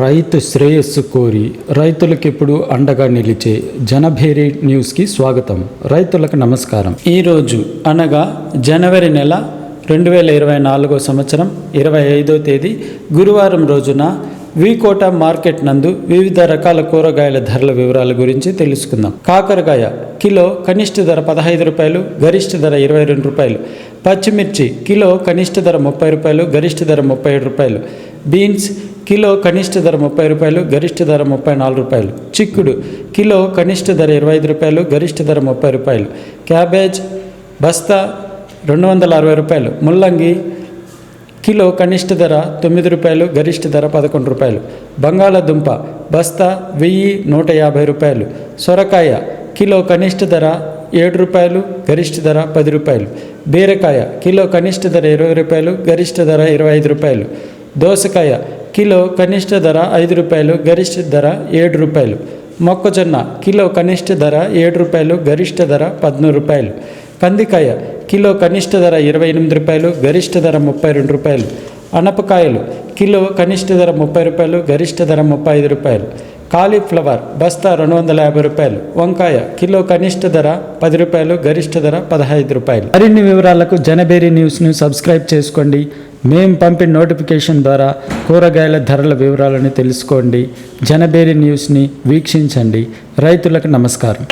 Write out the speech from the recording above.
రైతు శ్రేయస్సు కోరి రైతులకు ఎప్పుడు అండగా నిలిచే జనభేరి న్యూస్కి స్వాగతం. రైతులకు నమస్కారం. ఈరోజు అనగా జనవరి నెల 2024 సంవత్సరం 25వ తేదీ గురువారం రోజున వీకోట మార్కెట్ నందు వివిధ రకాల కూరగాయల ధరల వివరాల గురించి తెలుసుకుందాం. కాకరకాయ కిలో కనిష్ట ధర 15 రూపాయలు, గరిష్ట ధర 22 రూపాయలు. పచ్చిమిర్చి కిలో కనిష్ట ధర 30 రూపాయలు, గరిష్ట ధర 37 రూపాయలు. బీన్స్ కిలో కనిష్ట ధర 30 రూపాయలు, గరిష్ట ధర 34 రూపాయలు. చిక్కుడు కిలో కనిష్ట ధర 25 రూపాయలు, గరిష్ట ధర 30 రూపాయలు. క్యాబేజ్ బస్తా 260 రూపాయలు. ముల్లంగి కిలో కనిష్ట ధర 9 రూపాయలు, గరిష్ట ధర 11 రూపాయలు. బంగాళాదుంప బస్తా 1150 రూపాయలు. సొరకాయ కిలో కనిష్ట ధర 7 రూపాయలు, గరిష్ట ధర 10 రూపాయలు. బీరకాయ కిలో కనిష్ట ధర 20 రూపాయలు, గరిష్ట ధర 25 రూపాయలు. దోసకాయ కిలో కనిష్ట ధర 5 రూపాయలు, గరిష్ట ధర 7 రూపాయలు. మొక్కజొన్న కిలో కనిష్ట ధర 7 రూపాయలు, గరిష్ట ధర 13 రూపాయలు. కందికాయ కిలో కనిష్ట ధర 28 రూపాయలు, గరిష్ట ధర 32 రూపాయలు. అనపకాయలు కిలో కనిష్ట ధర 30 రూపాయలు, గరిష్ట ధర 35 రూపాయలు. కాలీఫ్లవర్ బస్తా 250 రూపాయలు. వంకాయ కిలో కనిష్ట ధర 10 రూపాయలు, గరిష్ట ధర 15 రూపాయలు. మరిన్ని వివరాలకు జనబేరి న్యూస్ను సబ్స్క్రైబ్ చేసుకోండి. మేము పంపిన నోటిఫికేషన్ ద్వారా కూరగాయల ధరల వివరాలను తెలుసుకోండి. జనబేరి న్యూస్ని వీక్షించండి. రైతులకు నమస్కారం.